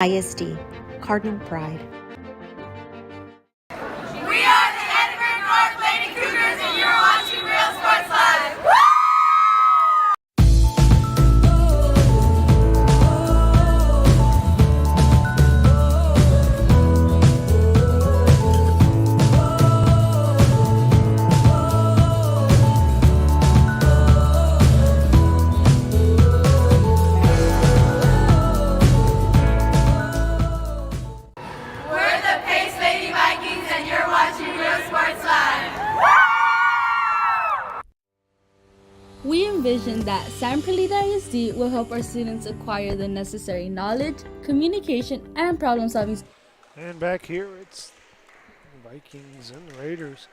ISD, Cardinal Pride. We are the Edinburgh North Lady Cougars, and you're watching Real Sports Live. Woo! We're the Pace Lady Vikings, and you're watching Real Sports Live. We envision that San Perlita ISD will help our students acquire the necessary knowledge, communication, and problem-solving. And back here, it's Vikings and the Raiders.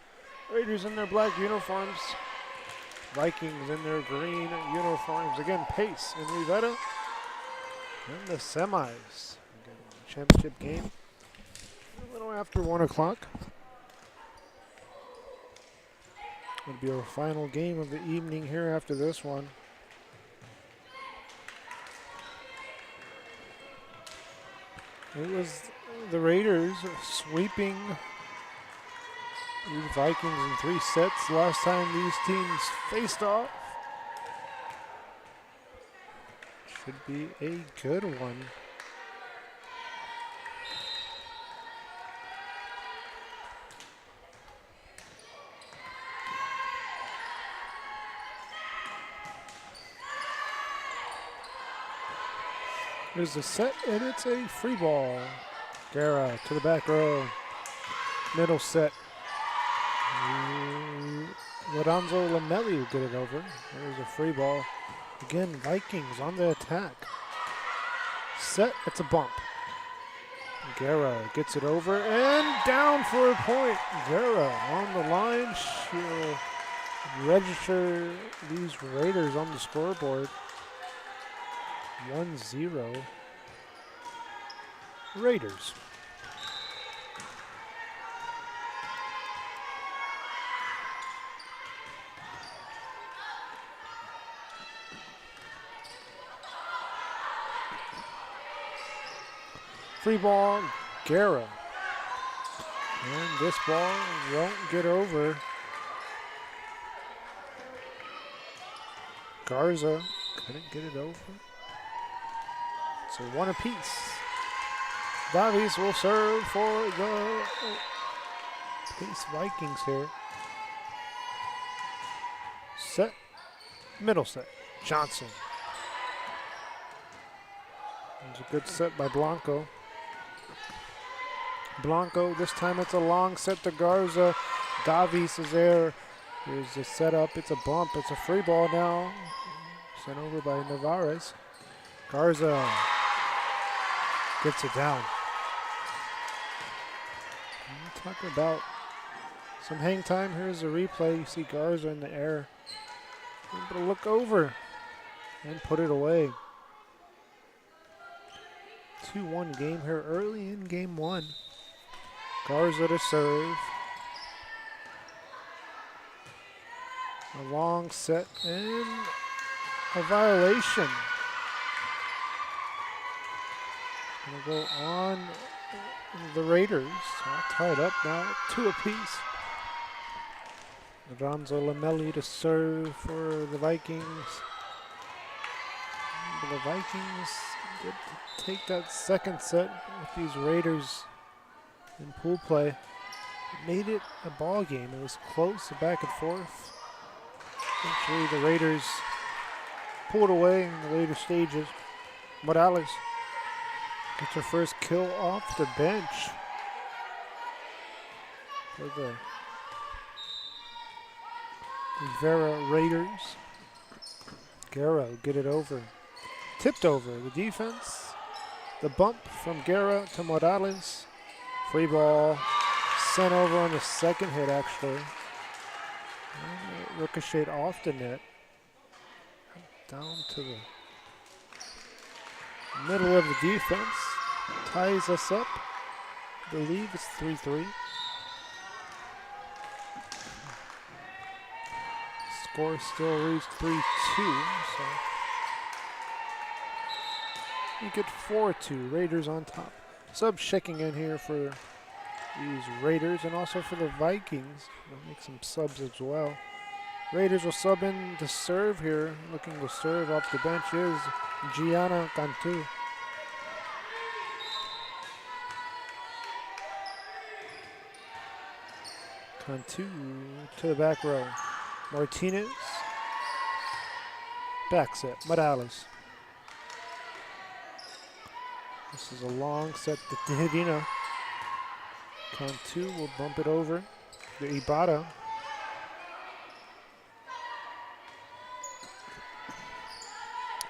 Raiders in their black uniforms. Vikings in their green uniforms. Again, Pace and Rivera in the semis. Again, championship game. A little after 1 o'clock. It'll be our final game of the evening here after this one. It was the Raiders sweeping the Vikings in 3 sets last time these teams faced off. Should be a good one. There's a set, and it's a free ball. Guerra to the back row. Middle set. Lorenzo Lamelli will get it over. There's a free ball. Again, Vikings on the attack. Set, it's a bump. Guerra gets it over and down for a point. Guerra on the line. She'll register these Raiders on the scoreboard. 1-0 Raiders. Free ball, Guerra. And this ball won't get over. Garza couldn't get it over. So one apiece. Davies will serve for the Pace Vikings here. Set, middle set, Johnson. It's a good set by Blanco. Blanco, this time it's a long set to Garza. Davies is there. Here's the setup. It's a bump. It's a free ball now. Sent over by Navarez. Garza gets it down. I'm talking about some hang time. Here's a replay. You see Garza in the air. Able to look over and put it away. 2-1 game here early in game 1. Garza to serve. A long set and a violation. Gonna go on the Raiders. All tied up now, 2 apiece. Lorenzo Lamelli to serve for the Vikings. But the Vikings did take that second set with these Raiders in pool play. It made it a ball game. It was close, back and forth. Eventually the Raiders pulled away in the later stages. Morales gets her first kill off the bench for the Rivera Raiders. Guerra will get it over. Tipped over the defense. The bump from Guerra to Morales. Free ball sent over on the second hit actually. And it ricocheted off the net. Down to the middle of the defense. Ties us up. I believe it's 3-3. Score still reads 3-2. So Make it 4-2. Raiders on top. Subs checking in here for these Raiders and also for the Vikings. We'll make some subs as well. Raiders will sub in to serve here. Looking to serve off the bench is Gianna Cantu. Cantu to the back row. Martinez. Back set. Morales. This is a long set to Hidina. Cantu will bump it over to Ibarra.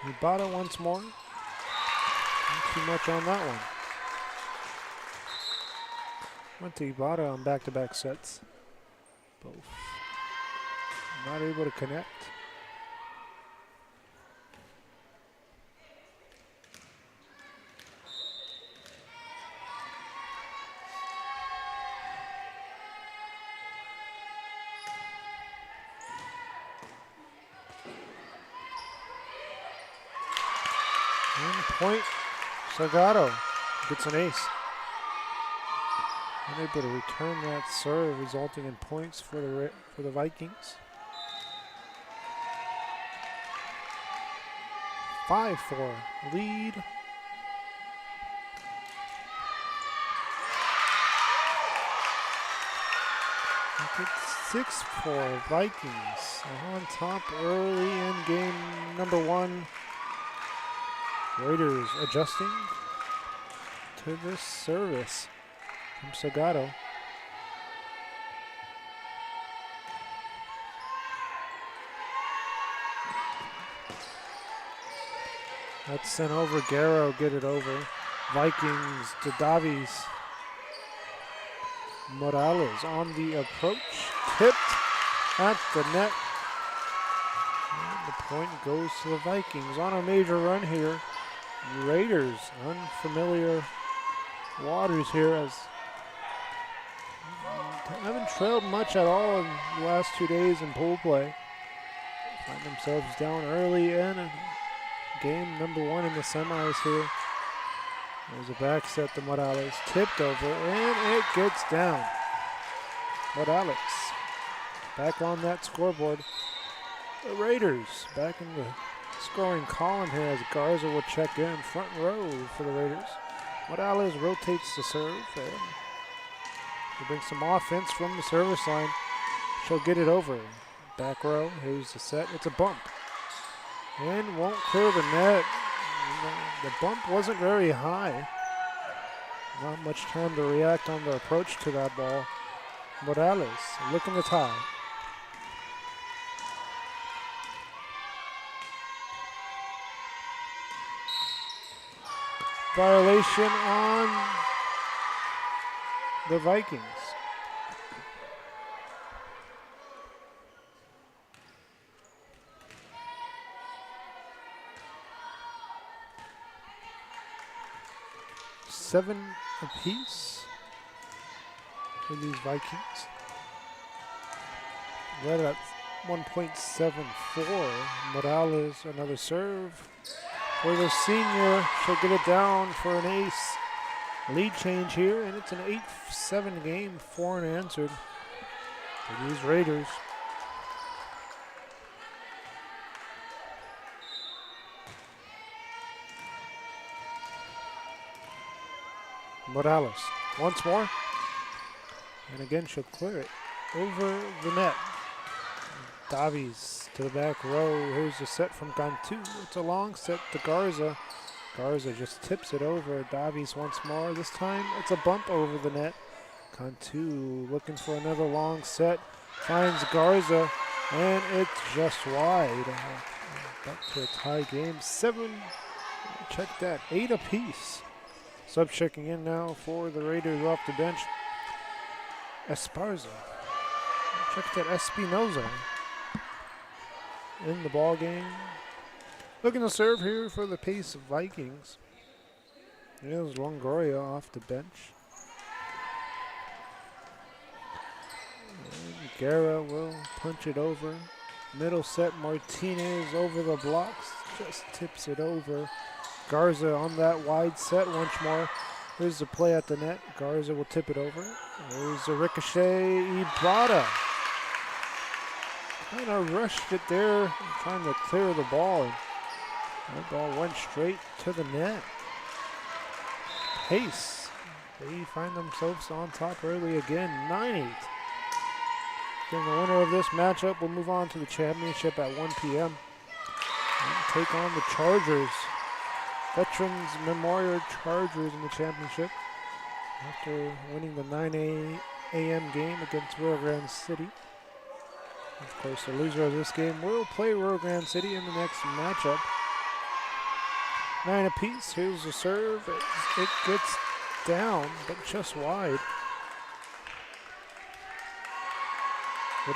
Ibarra once more. Not too much on that one. Went to Ibarra on back-to-back sets. Both not able to connect. Point, Salgado gets an ace. Unable to return that serve, resulting in points for the Vikings. 5-4 lead. It's 6-4 Vikings on top early in game number 1. Raiders adjusting to this service from Salgado. That's sent over. Guerrero get it over. Vikings to Davies. Morales on the approach. Tipped at the net. And the point goes to the Vikings on a major run here. Raiders, unfamiliar waters here, as haven't trailed much at all in the last 2 days in pool play. Find themselves down early in game number 1 in the semis here. There's a back set to Morales, tipped over, and it gets down. Morales back on that scoreboard. The Raiders back in the scoring column here as Garza will check in front row for the Raiders. Morales rotates the serve and will bring some offense from the service line. She'll get it over. Back row, here's the set. It's a bump. And won't clear the net. The bump wasn't very high. Not much time to react on the approach to that ball. Morales looking to tie. Violation on the Vikings. Seven apiece for these Vikings. Right at 1.74. Morales, another serve. For the senior, she'll get it down for an ace. Lead change here, and it's an 8-7 game, 4 unanswered for these Raiders. Morales once more, and again she'll clear it over the net. Davies to the back row. Here's the set from Cantu. It's a long set to Garza. Garza just tips it over. Davies once more. This time it's a bump over the net. Cantu looking for another long set. Finds Garza, and it's just wide. Back to a tie game. 7, check that, 8 apiece. Sub checking in now for the Raiders off the bench. Esparza. Check that, Espinoza in the ball game. Looking to serve here for the Pace Vikings. There's Longoria off the bench. And Guerra will punch it over. Middle set, Martinez over the blocks. Just tips it over. Garza on that wide set once more. Here's the play at the net. Garza will tip it over. There's a ricochet. Ibarra kind of rushed it there, trying to clear the ball. And that ball went straight to the net. Pace. They find themselves on top early again, 9-8. Then the winner of this matchup will move on to the championship at 1 p.m. and take on the Chargers. Veterans Memorial Chargers in the championship after winning the 9 a.m. game against Rio Grande City. Of course, the loser of this game will play Rio Grande City in the next matchup. 9 apiece. Here's the serve. It gets down, but just wide.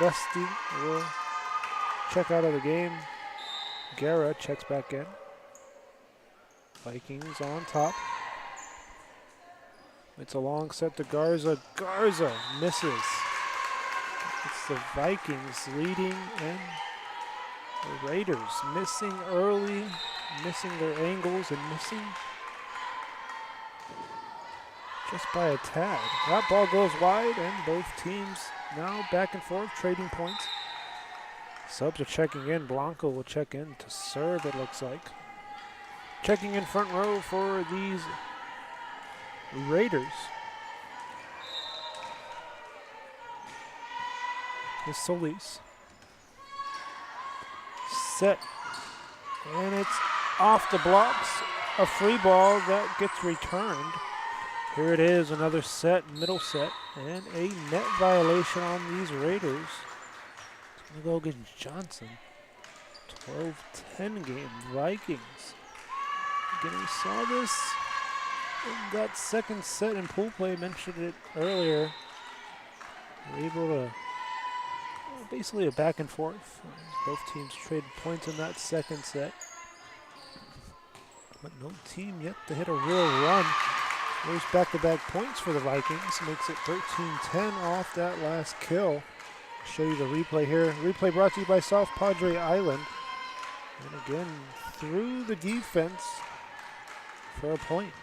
Rusty will check out of the game. Guerra checks back in. Vikings on top. It's a long set to Garza. Garza misses. It's the Vikings leading and the Raiders missing early, missing their angles and missing just by a tad. That ball goes wide and both teams now back and forth trading points. Subs are checking in. Blanco will check in to serve, it looks like. Checking in front row for these Raiders is Solis. Set. And it's off the blocks. A free ball that gets returned. Here it is, another set, middle set, and a net violation on these Raiders. It's going to go against Johnson. 12-10 game, Vikings. Again, we saw this in that second set in pool play, mentioned it earlier. We're able to, basically a back and forth. Both teams traded points in that second set. But no team yet to hit a real run. There's back-to-back points for the Vikings. Makes it 13-10 off that last kill. Show you the replay here. Replay brought to you by South Padre Island. And again, through the defense for a point.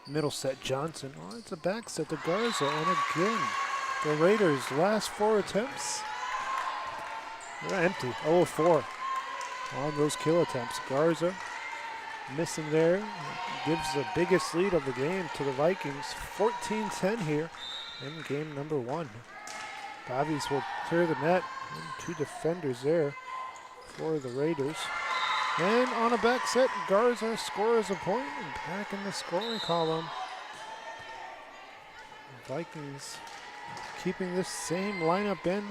Middle set Johnson. Oh, it's a back set to Garza. And again, the Raiders' last 4 attempts. They're empty, 0-4 on those kill attempts. Garza missing there, gives the biggest lead of the game to the Vikings. 14-10 here in game number 1. Davies will clear the net, and 2 defenders there for the Raiders. And on a back set, Garza scores a point and back in the scoring column. The Vikings keeping this same lineup in.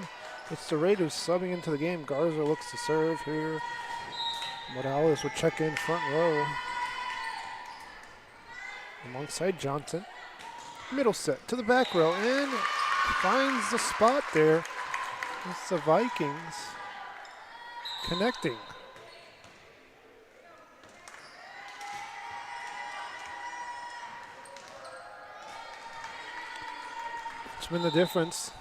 It's the Raiders subbing into the game. Garza looks to serve here. Morales will check in front row alongside Johnson. Middle set to the back row and finds the spot there. It's the Vikings connecting. It's been the difference.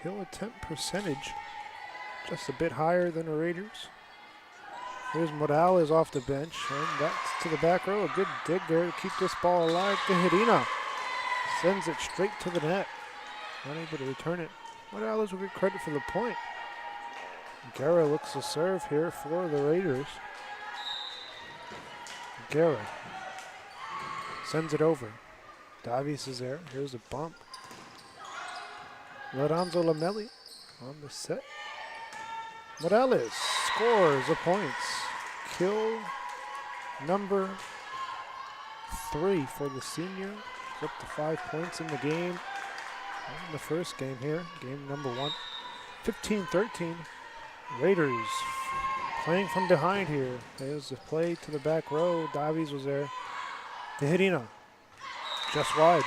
Kill attempt percentage just a bit higher than the Raiders. Here's Morales off the bench, and that's to the back row. A good dig there to keep this ball alive. Tejerina sends it straight to the net. Unable to return it. Morales will get credit for the point. Guerra looks to serve here for the Raiders. Guerra sends it over. Davies is there. Here's a bump. Lorenzo Lamelli on the set. Morales scores a point. Kill number 3 for the senior. He's up to 5 points in the game. In the first game here, game number 1. 15-13. Raiders playing from behind here. There's the play to the back row. Davies was there. Tejerina just wide.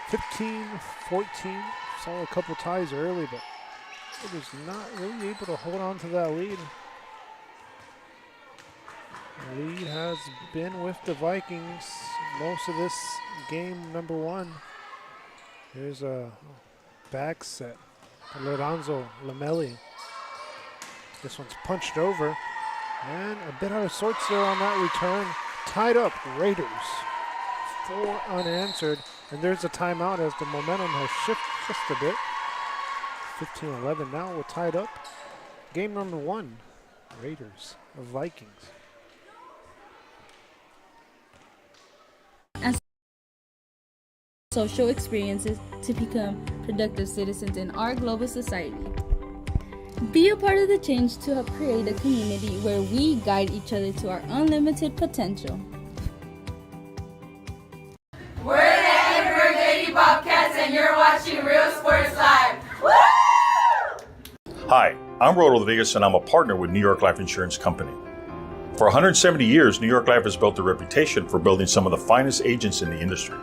15-14. Saw a couple ties early, but it was not really able to hold on to that lead. The lead has been with the Vikings most of this game number 1. Here's a back set. Lorenzo Lamelli. This one's punched over. And a bit out of sorts there on that return. Tied up, Raiders. 4 unanswered. And there's a timeout as the momentum has shifted just a bit. 15-11 now, we're tied up. Game number 1, Raiders of Vikings. And social experiences to become productive citizens in our global society. Be a part of the change to help create a community where we guide each other to our unlimited potential. We're the Edinburgh Lady Bobcats, and you're watching Real Sports Live. Woo! Hi, I'm Rodo Rodriguez, and I'm a partner with New York Life Insurance Company. For 170 years, New York Life has built a reputation for building some of the finest agents in the industry.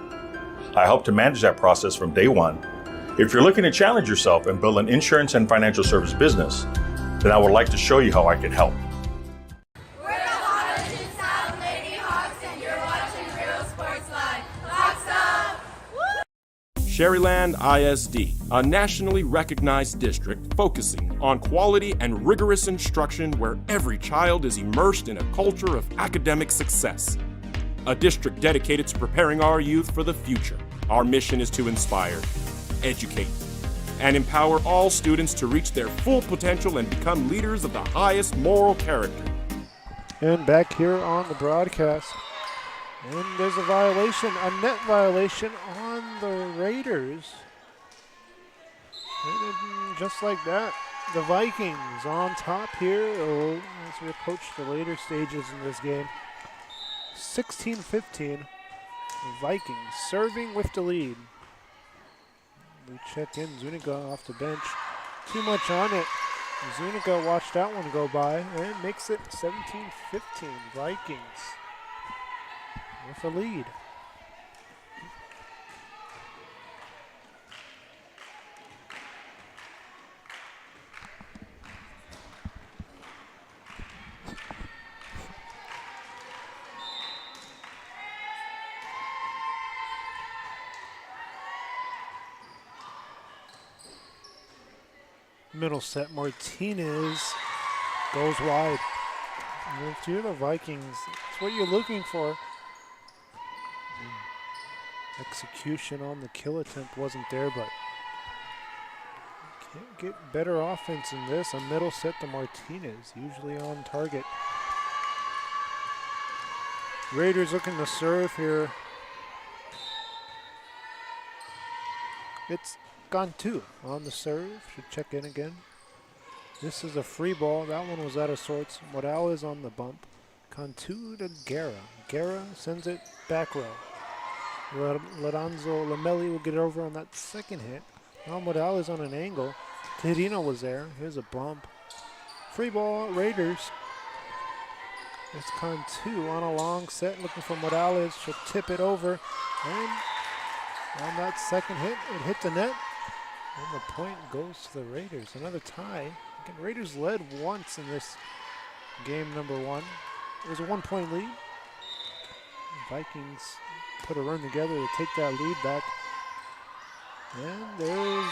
I help to manage that process from day one. If you're looking to challenge yourself and build an insurance and financial service business, then I would like to show you how I can help. We're the Holliston South Lady Hawks, and you're watching Real Sports Live. Hawks up! Sherryland ISD, a nationally recognized district focusing on quality and rigorous instruction where every child is immersed in a culture of academic success. A district dedicated to preparing our youth for the future. Our mission is to inspire, educate, and empower all students to reach their full potential and become leaders of the highest moral character. And back here on the broadcast. And there's a violation, a net violation on the Raiders. And just like that, the Vikings on top here as we approach the later stages in this game. 16-15, Vikings serving with the lead. We check in Zuniga off the bench. Too much on it. Zuniga watched that one go by and makes it 17-15. Vikings with a lead. Middle set, Martinez goes wide. And if you're the Vikings, it's what you're looking for. Execution on the kill attempt wasn't there, but can't get better offense in this. A middle set to Martinez, usually on target. Raiders looking to serve here. It's Cantu on the serve. Should check in again. This is a free ball. That one was out of sorts. Morales on the bump. Cantu to Guerra. Guerra sends it back row. Lorenzo Lamelli will get over on that second hit. Now Morales on an angle. Tirino was there. Here's a bump. Free ball, Raiders. It's Cantu on a long set looking for Morales. She'll tip it over. And on that second hit, it hit the net. And the point goes to the Raiders. Another tie. Again, Raiders led once in this game number 1. It was a 1-point lead. The Vikings put a run together to take that lead back. And there's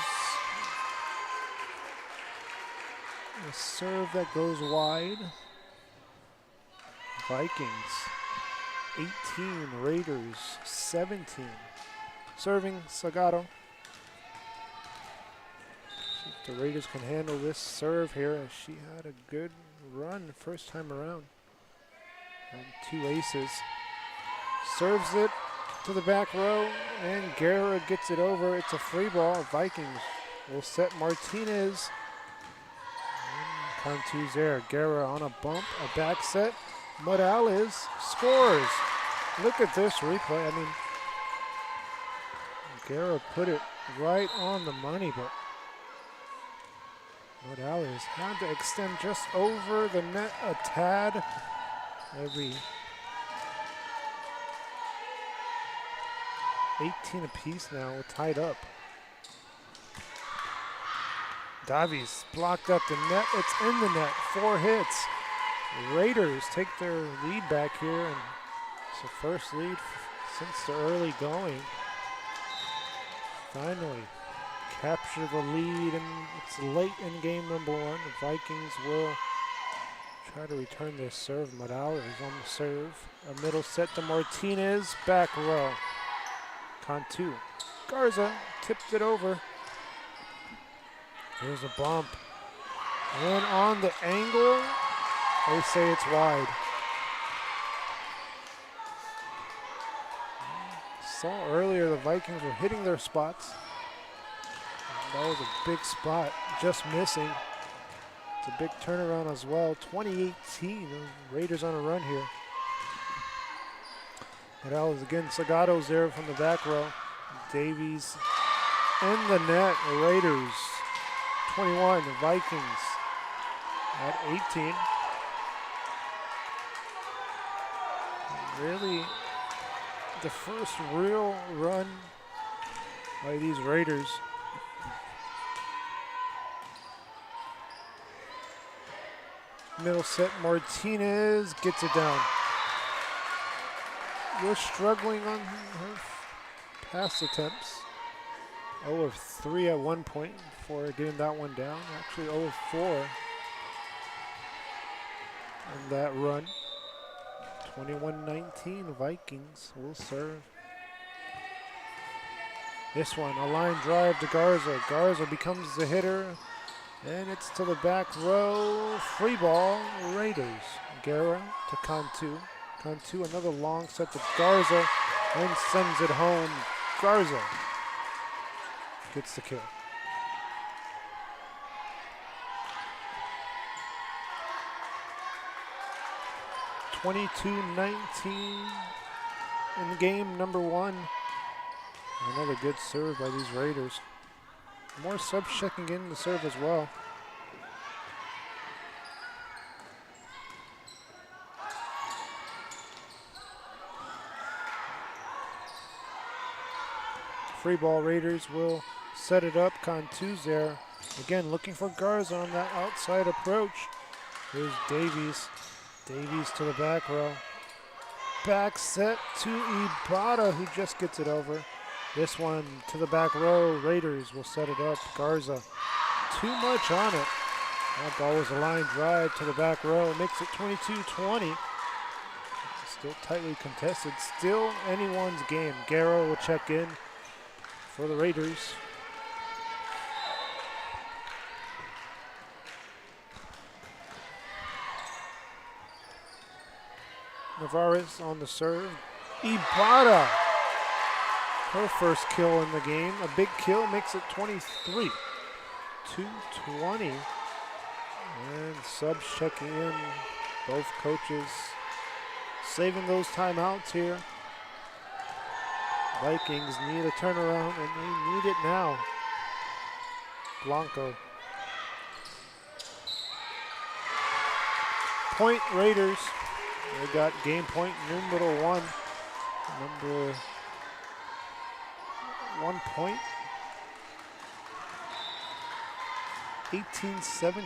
a serve that goes wide. Vikings 18, Raiders 17. Serving Sagado. See if the Raiders can handle this serve here, as she had a good run first time around. And 2 aces. Serves it to the back row, and Guerra gets it over. It's a free ball. Vikings will set Martinez. And Cantu's there. Guerra on a bump, a back set. Morales scores. Look at this replay. I mean, Guerra put it right on the money, but Morales had to extend just over the net a tad. Every 18 apiece now, tied up. Davies blocked up the net. It's in the net. 4 hits. Raiders take their lead back here, and it's the first lead since the early going. finally capture the lead, and it's late in game number one. The Vikings will try to return their serve. Morales on the serve. A middle set to Martinez, back row. Cantu. Garza tipped it over. There's a bump. And on the angle, they say it's wide. Saw earlier the Vikings were hitting their spots. That was a big spot, just missing. It's a big turnaround as well. 2018, the Raiders on a run here. Morales again, Sagato's there from the back row. Davies in the net, the Raiders. 21, the Vikings at 18. Really, the first real run by these Raiders. Middle set, Martinez gets it down. We're struggling on her pass attempts. 0 of 3 at one point before getting that one down. Actually 0 of 4 on that run. 21-19, Vikings will serve. This one, a line drive to Garza. Garza becomes the hitter, and it's to the back row. Free ball, Raiders. Guerra to Cantu. Cantu, another long set to Garza, and sends it home. Garza gets the kill. (22-19) in game number one. Another good serve by these Raiders. More subs checking in the serve as well. Free ball, Raiders will set it up. Cantu's there. Again, looking for Garza on that outside approach. Here's Davies. Davies to the back row. Back set to Ibarra, who just gets it over. This one to the back row. Raiders will set it up. Garza, too much on it. That ball was a line drive to the back row. Makes it 22-20. Still tightly contested. Still anyone's game. Guerra will check in for the Raiders. Navarez on the serve. Ibarra, her first kill in the game. A big kill, makes it 23-20. And subs checking in. Both coaches saving those timeouts here. Vikings need a turnaround, and they need it now. Blanco. Point Raiders. They got game point numero one. Number 1 point. 18-17.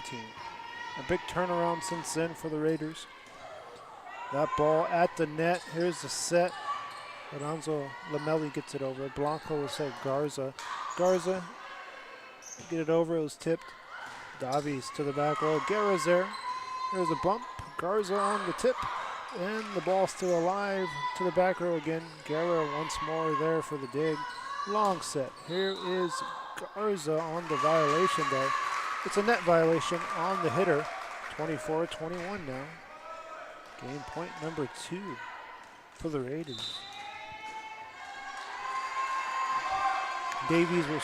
A big turnaround since then for the Raiders. That ball at the net. Here's the set. Alonzo Lamelli gets it over. Blanco will set Garza. Garza get it over. It was tipped. Davies to the back row. Guerra's there. There's a bump. Garza on the tip. And the ball still alive to the back row again. Guerra once more there for the dig. Long set. Here is Garza on the violation though. It's a net violation on the hitter. 24-21 now. Game point number 2 for the Raiders. Davies will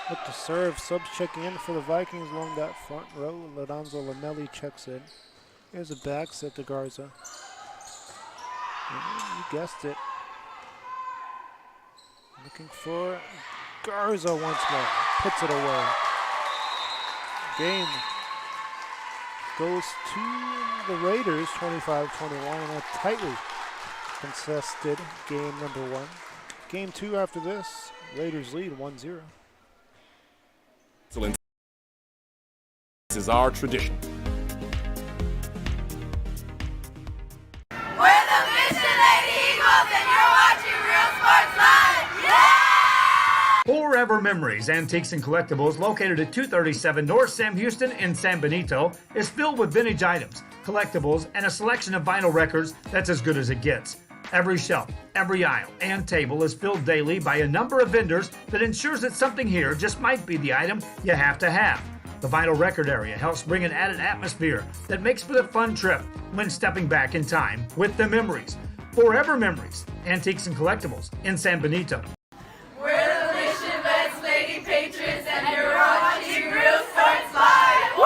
look to serve. Subs checking in for the Vikings along that front row. Lorenzo Lamelli checks in. Here's a back set to Garza. And you guessed it. Looking for Garza once more. Puts it away. Game goes to the Raiders, 25-21, in a tightly contested game number 1. Game 2 after this, Raiders lead 1-0. Excellence is our tradition. We're the Mission Lady Eagles, and you're watching Real Sports Live. Yeah! Forever Memories, Antiques and Collectibles, located at 237 North Sam Houston in San Benito, is filled with vintage items, collectibles, and a selection of vinyl records that's as good as it gets. Every shelf, every aisle, and table is filled daily by a number of vendors that ensures that something here just might be the item you have to have. The vinyl record area helps bring an added atmosphere that makes for the fun trip when stepping back in time with the memories. Forever Memories, Antiques and Collectibles in San Benito. We're the Mission Vets Lady Patriots, and you're watching Real Sports Live. Woo!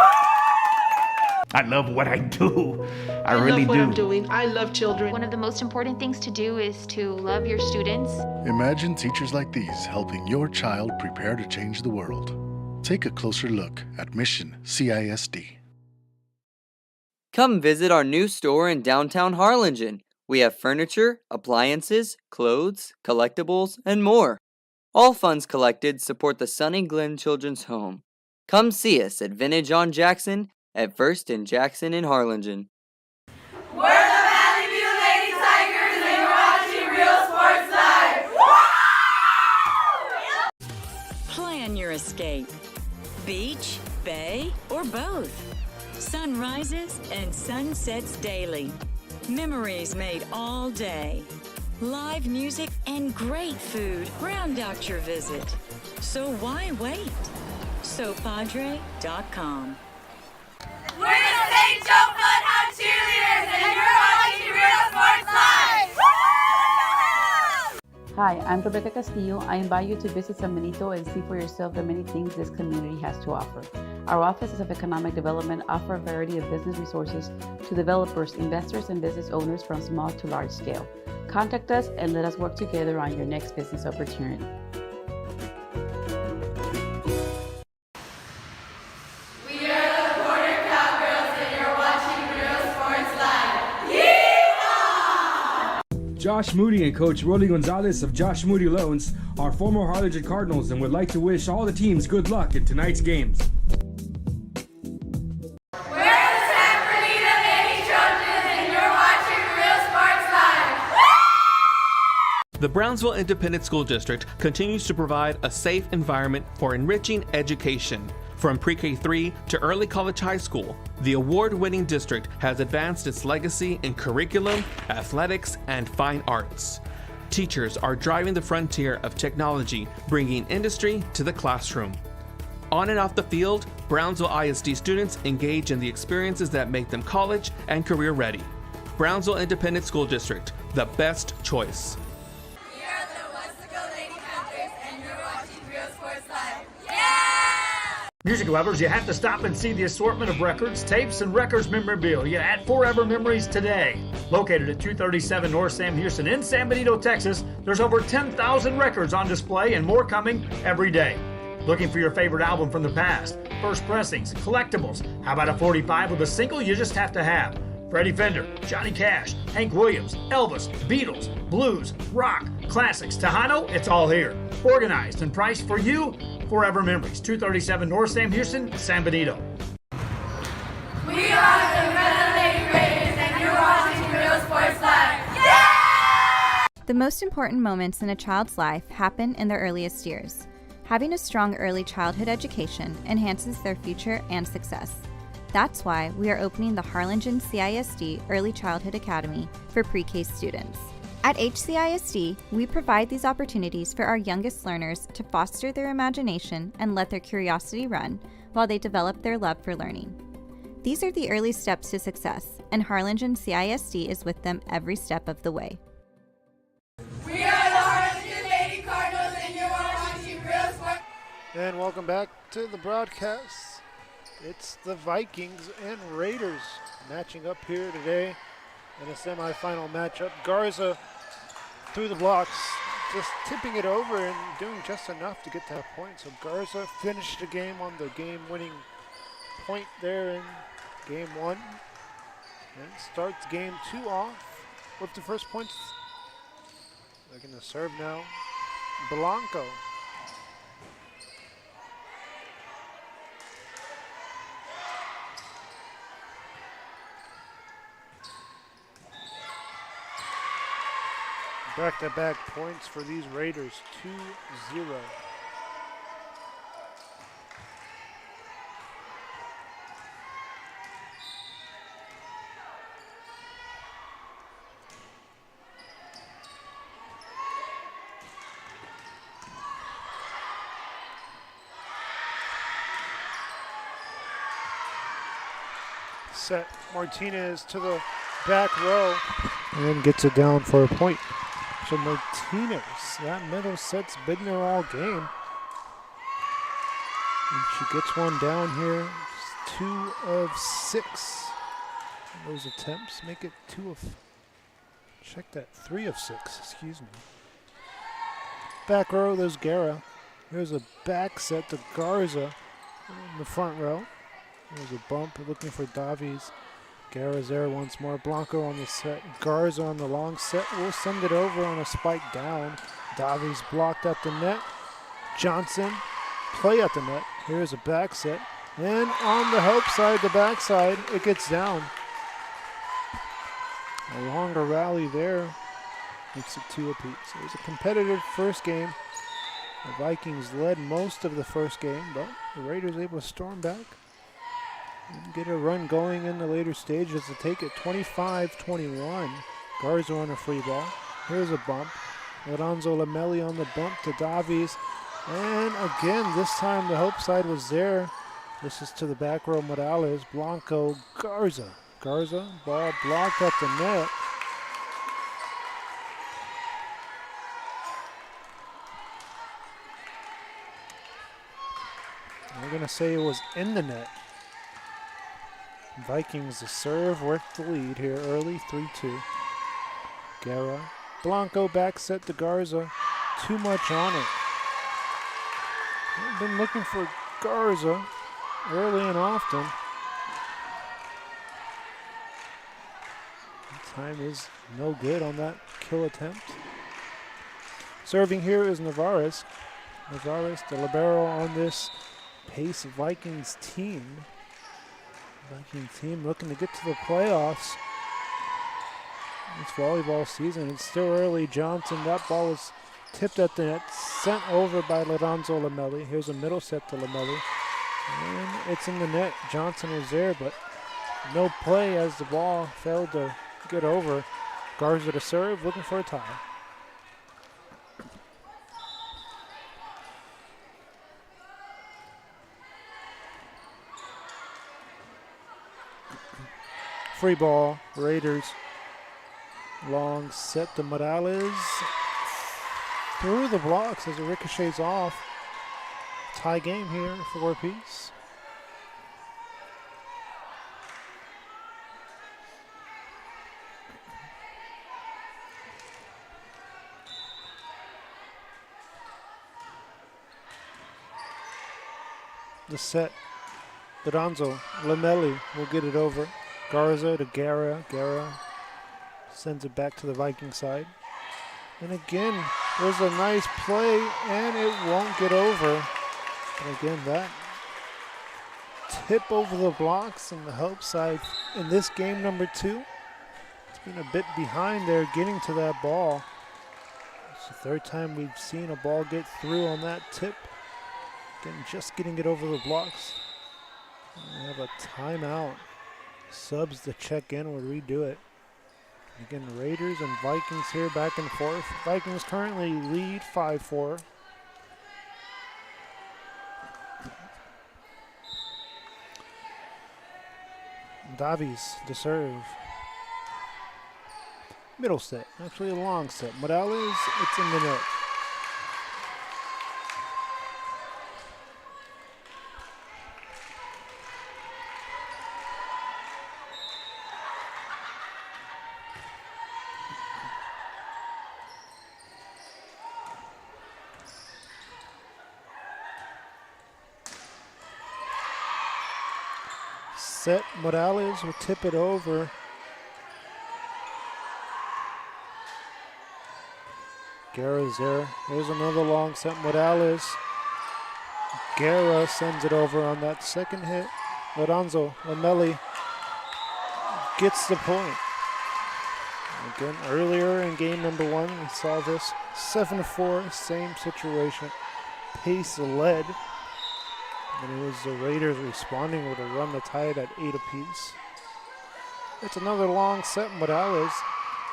I love what I do. I really love what do. I'm doing. I love children. One of the most important things to do is to love your students. Imagine teachers like these helping your child prepare to change the world. Take a closer look at Mission CISD. Come visit our new store in downtown Harlingen. We have furniture, appliances, clothes, collectibles, and more. All funds collected support the Sunny Glen Children's Home. Come see us at Vintage on Jackson at First and Jackson in Harlingen. We're the Valley View Lady Tigers, and you're watching Real Sports Live. Plan your escape. Beach, bay, or both. Sunrises and sunsets daily. Memories made all day. Live music and great food round out your visit. So why wait? SoPadre.com. We're the St. Joe Funhouse Cheerleaders, and you're watching Real Sports Live. Hi, I'm Rebecca Castillo. I invite you to visit San Benito and see for yourself the many things this community has to offer. Our offices of economic development offer a variety of business resources to developers, investors, and business owners from small to large scale. Contact us and let us work together on your next business opportunity. We are the Porter Cowgirls, and you're watching Real Sports Live. Yeehaw! Josh Moody and Coach Rolly Gonzalez of Josh Moody Loans are former Harlingen Cardinals and would like to wish all the teams good luck in tonight's games. The Brownsville Independent School District continues to provide a safe environment for enriching education. From pre-K-3 to early college high school, the award-winning district has advanced its legacy in curriculum, athletics, and fine arts. Teachers are driving the frontier of technology, bringing industry to the classroom. On and off the field, Brownsville ISD students engage in the experiences that make them college and career ready. Brownsville Independent School District, the best choice. Music lovers, you have to stop and see the assortment of records, tapes, and records memorabilia at Forever Memories today. Located at 237 North Sam Houston in San Benito, Texas, there's over 10,000 records on display and more coming every day. Looking for your favorite album from the past, first pressings, collectibles? How about a 45 with a single you just have to have? Freddie Fender, Johnny Cash, Hank Williams, Elvis, Beatles, blues, rock, classics, Tejano, it's all here. Organized and priced for you. Forever Memories, 237 North Sam Houston, San Benito. We are the Red Lady Raiders, and you're watching Real Sports Live. Yeah! The most important moments in a child's life happen in their earliest years. Having a strong early childhood education enhances their future and success. That's why we are opening the Harlingen CISD Early Childhood Academy for pre-K students. At HCISD, we provide these opportunities for our youngest learners to foster their imagination and let their curiosity run while they develop their love for learning. These are the early steps to success, and Harlingen CISD is with them every step of the way. We are the Harlingen Lady Cardinals, and you're watching Real Sports. And welcome back to the broadcast. It's the Vikings and Raiders matching up here today in a semifinal matchup. Garza through the blocks, just tipping it over and doing just enough to get that point. So Garza finished the game on the game-winning point there in game one. And starts game two off with the first points. They're going to serve now. Blanco. Back-to-back points for these Raiders, 2-0. Set Martinez to the back row and gets it down for a point. So Martinez, that middle set's been there all game. And she gets one down here. It's 2 of 6. Those attempts make it 3 of 6, excuse me. Back row, there's Guerra. Here's a back set to Garza in the front row. There's a bump looking for Davies. Guerra's there once more. Blanco on the set. Garza on the long set. Will send it over on a spike down. Davies blocked at the net. Johnson, play at the net. Here's a back set. And on the help side, the backside, it gets down. A longer rally there. Makes it 2 apiece. It was a competitive first game. The Vikings led most of the first game, but the Raiders able to storm back and get a run going in the later stages to take it 25-21. Garza on a free ball. Here's a bump. Lorenzo Lamelli on the bump to Davies. And again, this time the help side was there. This is to the back row, Morales, Blanco, Garza. Garza, ball blocked at the net. We're going to say it was in the net. Vikings to serve, work the lead here early, 3-2. Guerra, Blanco back set to Garza. Too much on it. I've been looking for Garza early and often. Time is no good on that kill attempt. Serving here is Navarez. Navarez, the libero on this pace Vikings team. Viking team looking to get to the playoffs. It's volleyball season. It's still early. Johnson, that ball is tipped at the net, sent over by Lorenzo Lamelli. Here's a middle set to Lamelli. And it's in the net. Johnson was there, but no play as the ball failed to get over. Garza to serve, looking for a tie. Free ball, Raiders. Long set to Morales. Through the blocks as it ricochets off. Tie game here, 4-apiece. The set, Lorenzo Lamelli will get it over. Garza to Guerra. Guerra sends it back to the Viking side. And again, there's a nice play, and it won't get over. And again, that tip over the blocks on the help side in this game number 2. It's been a bit behind there getting to that ball. It's the third time we've seen a ball get through on that tip. Again, just getting it over the blocks. We have a timeout. Subs to check in, we'll redo it. Again, Raiders and Vikings here back and forth. Vikings currently lead 5-4. Davies to serve. Middle set, actually a long set. Morales, it's in the net. Set, Morales will tip it over. Guerra's there. There's another long set, Morales. Guerra sends it over on that second hit. Lorenzo Lamelli gets the point. Again, earlier in game number 1, we saw this 7-4, same situation. Pace led. And it was the Raiders responding with a run to tie it at 8 apiece. It's another long set, Morales.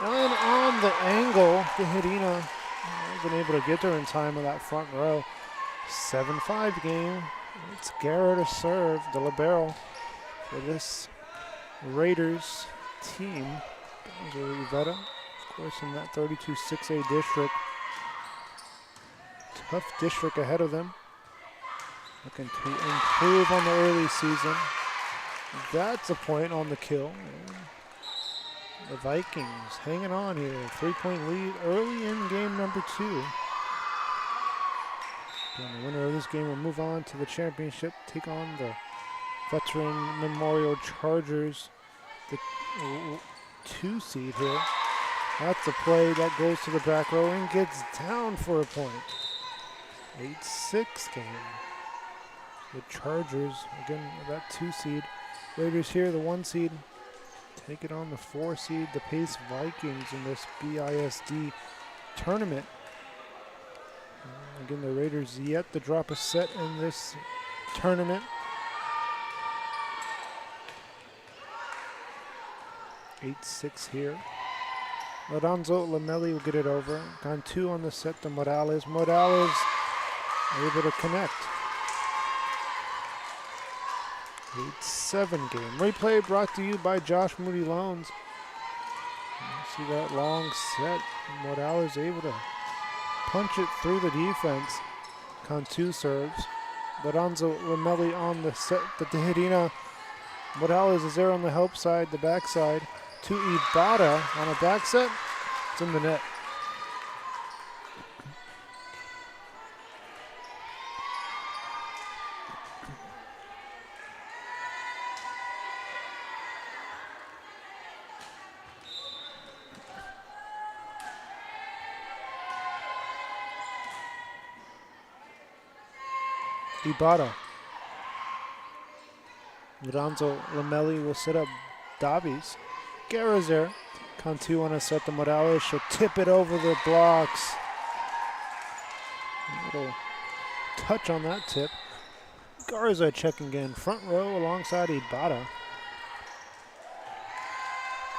And then on the angle, the Hirina wasn't able to get there in time in that front row. 7-5 game. It's Guerra to serve, the libero, for this Raiders team. Rivera, of course, in that 32 6A district. Tough district ahead of them. Looking to improve on the early season. That's a point on the kill. The Vikings hanging on here. 3-point lead early in game number 2. Again, the winner of this game will move on to the championship, take on the Veteran Memorial Chargers, the 2 seed here. That's a play that goes to the back row and gets down for a point. 8-6 game. The Chargers, again, that 2 seed. Raiders here, the 1 seed. Take it on the 4 seed, the Pace Vikings in this BISD tournament. Again, the Raiders yet to drop a set in this tournament. 8-6 here. Lorenzo Lamelli will get it over. Gone 2 on the set to Morales. Morales able to connect. 8-7 game. Replay brought to you by Josh Moody Loans. You see that long set. Morales able to punch it through the defense. Cantu serves. Lorenzo Lamelli on the set to Tejerina. Morales is there on the help side, the backside. To Ibarra on a back set. It's in the net. Ibarra. Lorenzo Lamelli will set up Davies. Guerra's there. Cantu on a set to Morales. She'll tip it over the blocks. A little touch on that tip. Garza checking in front row alongside Ibarra.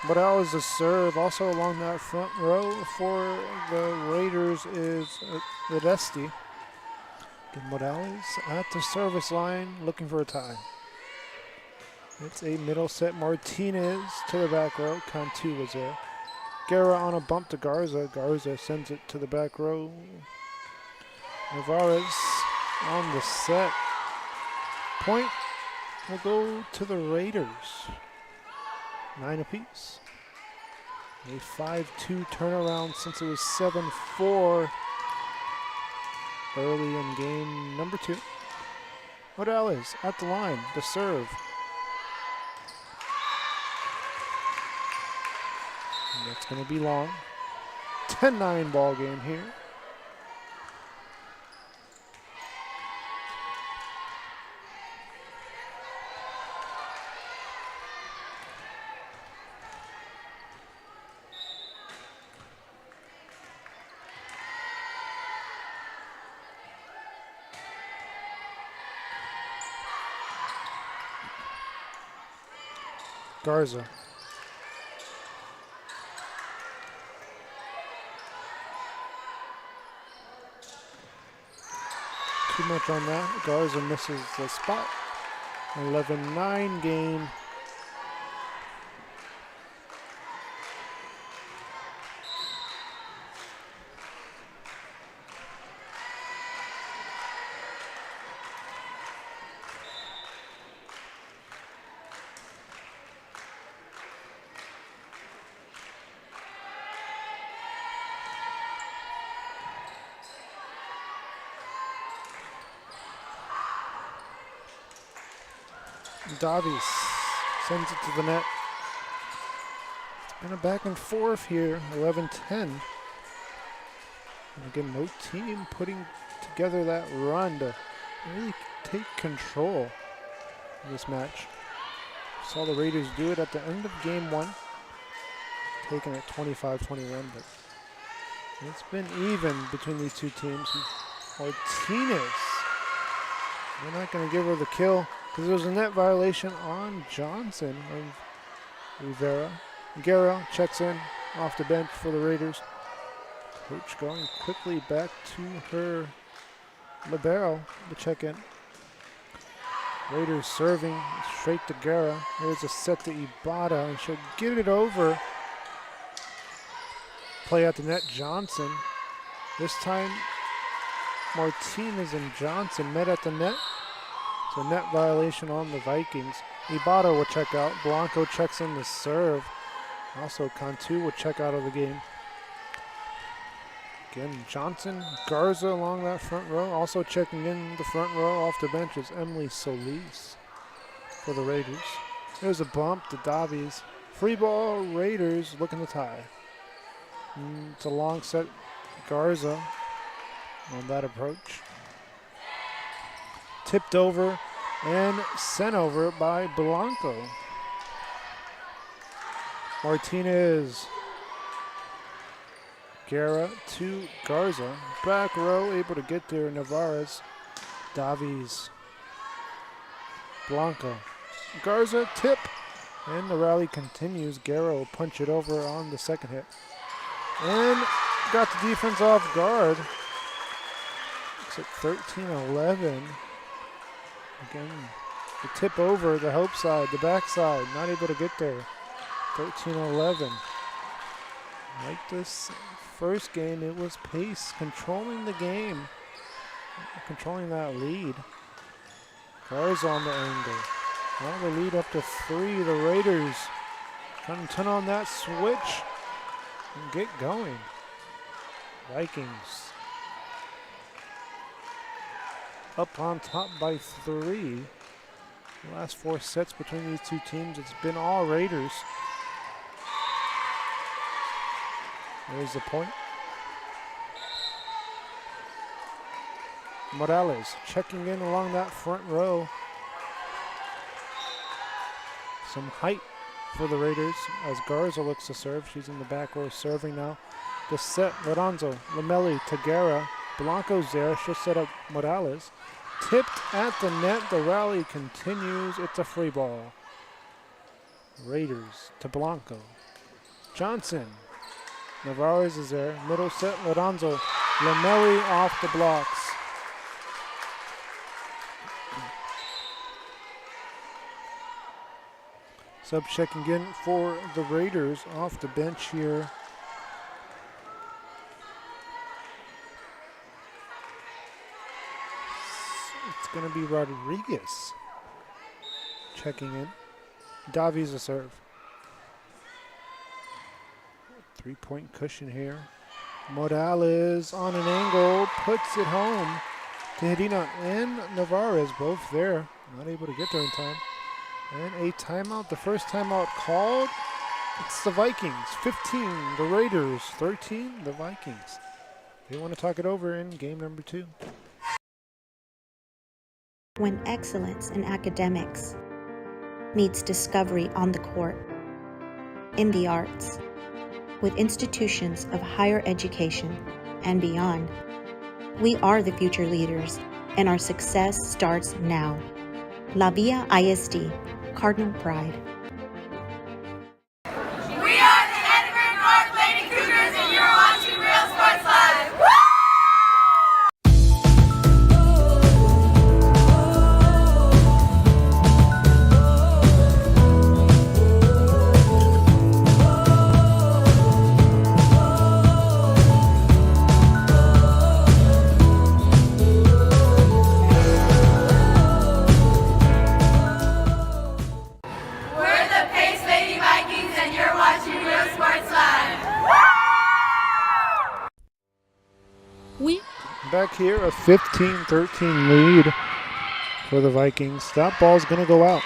Morales the serve also along that front row for the Raiders is Redesti. Morales at the service line looking for a tie. It's a middle set. Martinez to the back row. Cantu was there. Guerra on a bump to Garza. Garza sends it to the back row. Navarez on the set. Point will go to the Raiders. 9 apiece. A 5-2 turnaround since it was 7-4 early in game number 2. Morales at the line. The serve. And that's going to be long. 10-9 ball game here. Garza. Too much on that. Garza misses the spot. 11-9 game. Davies sends it to the net. It's been a back and forth here, 11-10. And again, no team putting together that run to really take control of this match. Saw the Raiders do it at the end of game 1, taking it 25-21, but it's been even between these two teams. Martinez, they're not going to give her the kill, because there was a net violation on Johnson of Rivera. Guerra checks in off the bench for the Raiders. Coach going quickly back to her libero to check in. Raiders serving straight to Guerra. There's a set to Ibarra, and she'll get it over. Play at the net, Johnson. This time, Martinez and Johnson met at the net. So net violation on the Vikings. Ibarra will check out. Blanco checks in the serve. Also, Cantu will check out of the game. Again, Johnson, Garza along that front row. Also checking in the front row off the bench is Emily Solis for the Raiders. There's a bump to Davies. Free ball, Raiders looking to tie. It's a long set, Garza on that approach. Tipped over and sent over by Blanco. Martinez. Guerra to Garza. Back row, able to get there. Navarez. Davies. Blanco. Garza, tip. And the rally continues. Guerra will punch it over on the second hit. And got the defense off guard. It's at 13-11. Again, the tip over, the help side, the back side, not able to get there. 13-11. Like this first game, it was pace, controlling the game, controlling that lead. Garza on the angle. Now the lead up to 3. The Raiders trying to turn on that switch and get going. Vikings up on top by 3. The last 4 sets between these two teams, it's been all Raiders. There's the point. Morales checking in along that front row. Some height for the Raiders as Garza looks to serve. She's in the back row serving now. The set, Lorenzo, Lamelli, Tagara. Blanco's there. She'll set up Morales. Tipped at the net. The rally continues. It's a free ball. Raiders to Blanco. Johnson. Navarez is there. Middle set, Lorenzo. Lamelli off the blocks. Sub checking in for the Raiders off the bench here. It's going to be Rodriguez checking in. Davies a serve. 3-point cushion here. Morales on an angle, puts it home. Tejerina and Navarez both there. Not able to get there in time. And a timeout, the first timeout called. It's the Vikings, 15, the Raiders, 13, the Vikings. They want to talk it over in game number 2. When excellence in academics meets discovery on the court, in the arts, with institutions of higher education and beyond, we are the future leaders, and our success starts now. La Villa ISD, Cardinal Pride. We are the Edinburgh North Lady Cougars, and you're watching Real Sports Live. Back here, a 15-13 lead for the Vikings. That ball's going to go out.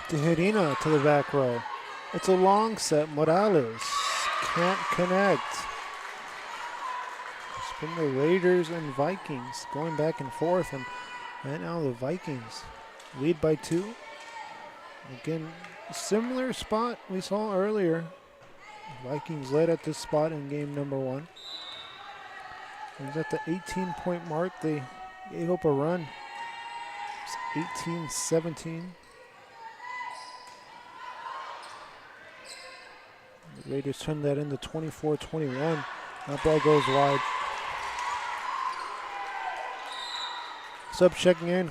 Tejerina to the back row. It's a long set. Morales can't connect. It's been the Raiders and Vikings going back and forth, and right now the Vikings lead by 2. Again, similar spot we saw earlier. The Vikings led at this spot in game number 1. It was at the 18-point mark. They gave up a run. It's 18-17. The Raiders turned that into 24-21. That ball goes wide. Sub checking in,